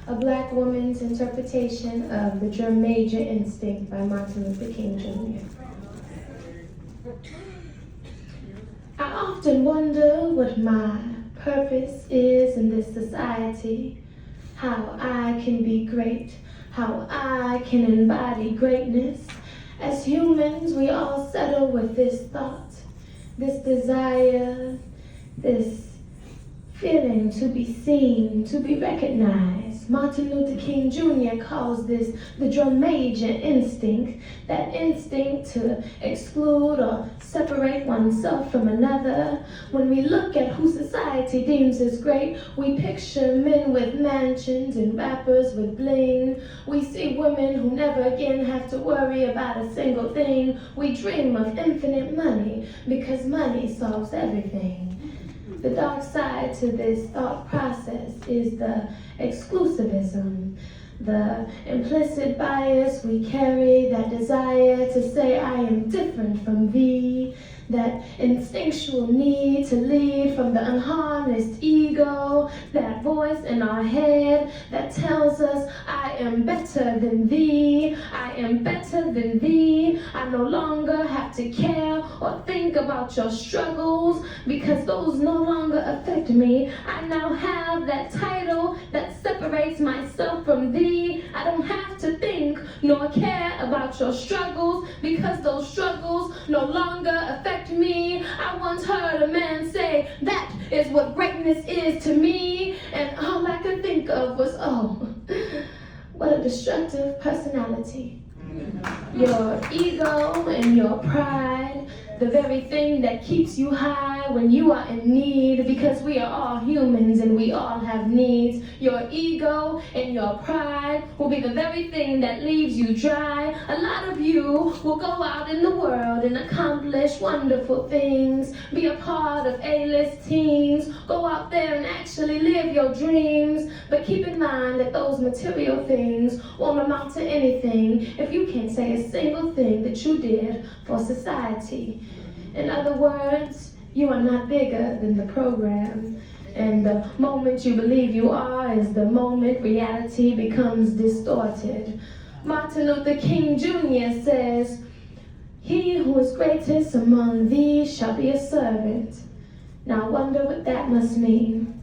A Black Woman's Interpretation of the Drum Major Instinct by Martin Luther King Jr. I often wonder what my purpose is in this society, how I can be great, how I can embody greatness. As humans, we all settle with this thought, this desire, this feeling to be seen, to be recognized. Martin Luther King Jr. calls this the drum major instinct, that instinct to exclude or separate oneself from another. When we look at who society deems as great, we picture men with mansions and rappers with bling. We see women who never again have to worry about a single thing. We dream of infinite money because money solves everything. The dark side to this thought process is the exclusivism, the implicit bias we carry, that desire to say I am different from thee, that instinctual need to lead from the unharnessed ego, that voice in our head that tells us I am better than thee, I am better than thee. I no longer have to care or think about your struggles because those no longer affect me. I now have that title that separates myself from thee. I don't have to think nor care about your struggles because those struggles no longer affect me. I once heard a man say, that is what greatness is to me. And all I could think of was, oh, what a destructive personality. Your ego and your pride, the very thing that keeps you high when you are in need, because we are all humans and we all have needs. Your ego and your pride will be the very thing that leaves you dry. A lot of you will go out in the world and accomplish wonderful things, be a part of A-list teams, go out there and actually live your dreams. But keep in mind that those material things won't amount to anything if you can't say a single thing that you did for society. In other words, you are not bigger than the program. And the moment you believe you are is the moment reality becomes distorted. Martin Luther King Jr. says, he who is greatest among these shall be a servant. Now I wonder what that must mean.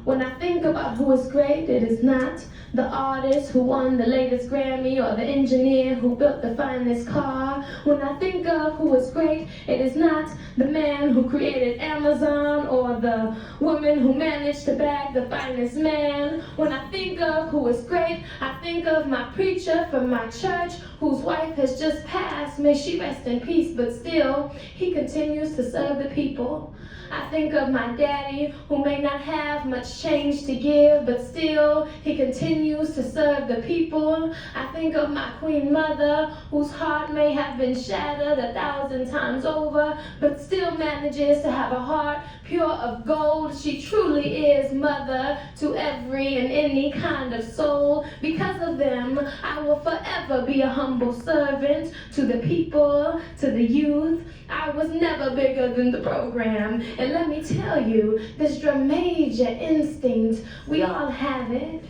When I think about who is great, it is not the artist who won the latest Grammy or the engineer who built the finest car. When I think of who is great, it is not the man who created Amazon or the woman who managed to bag the finest man. When I think of who is great, I think of my preacher from my church whose wife has just passed. May she rest in peace, but still, he continues to serve the people. I think of my daddy who may not have much change to give, but still, he continues to serve the people. I think of my queen mother whose heart may have been shattered 1,000 times over, but still manages to have a heart pure of gold. She truly is mother to every and any kind of soul. Because of them, I will forever be a humble servant to the people, to the youth. I was never bigger than the program. And let me tell you, this drum major instinct, we all have it.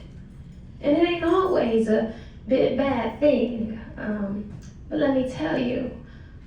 And it ain't always a bad thing. But let me tell you,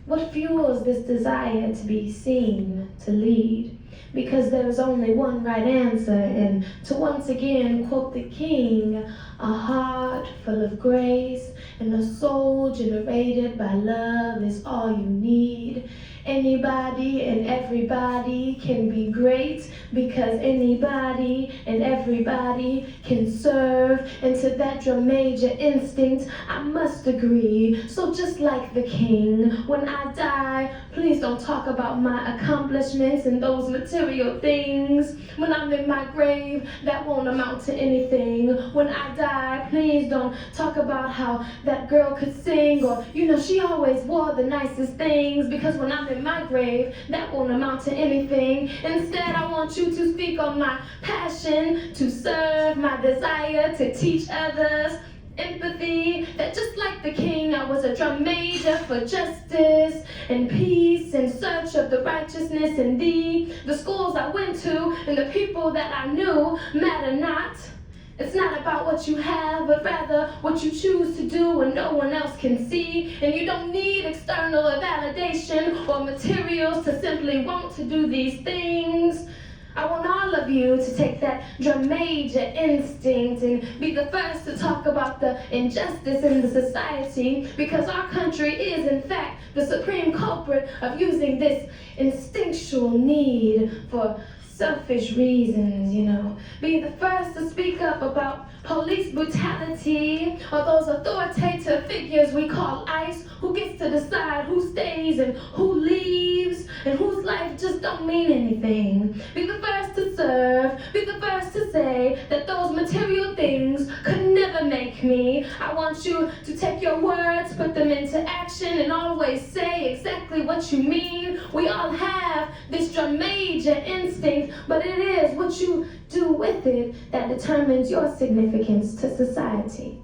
what fuels this desire to be seen, to lead? Because there is only one right answer, and to once again quote the king, a heart full of grace and a soul generated by love is all you need. Anybody and everybody can be great because anybody and everybody can serve. And to that drum major instinct, I must agree. So just like the king, when I die, please don't talk about my accomplishments and those material things. When I'm in my grave, that won't amount to anything. When I die, please don't talk about how that girl could sing or, she always wore the nicest things, because when I'm in my grave, that won't amount to anything. Instead, I want you to speak on my passion to serve, my desire to teach others, empathy, that just like the king, I was a drum major for justice and peace in search of the righteousness in thee. The schools I went to and the people that I knew matter not. It's not about what you have, but rather what you choose to do when no one else can see. And you don't need external validation or materials to simply want to do these things. I want all of you to take that drum major instinct and be the first to talk about the injustice in the society, because our country is, in fact, the supreme culprit of using this instinctual need for selfish reasons, Be the first to speak up about police brutality or those authoritative figures we call ICE, who gets to decide who stays and who leaves and whose life just don't mean anything. Be the first to serve, be the first to say that those material things could never make me. I want you to take your words, put them into action, and always say exactly what you mean. We all have this drum major instinct, but it is what you do with it that determines your significance to society.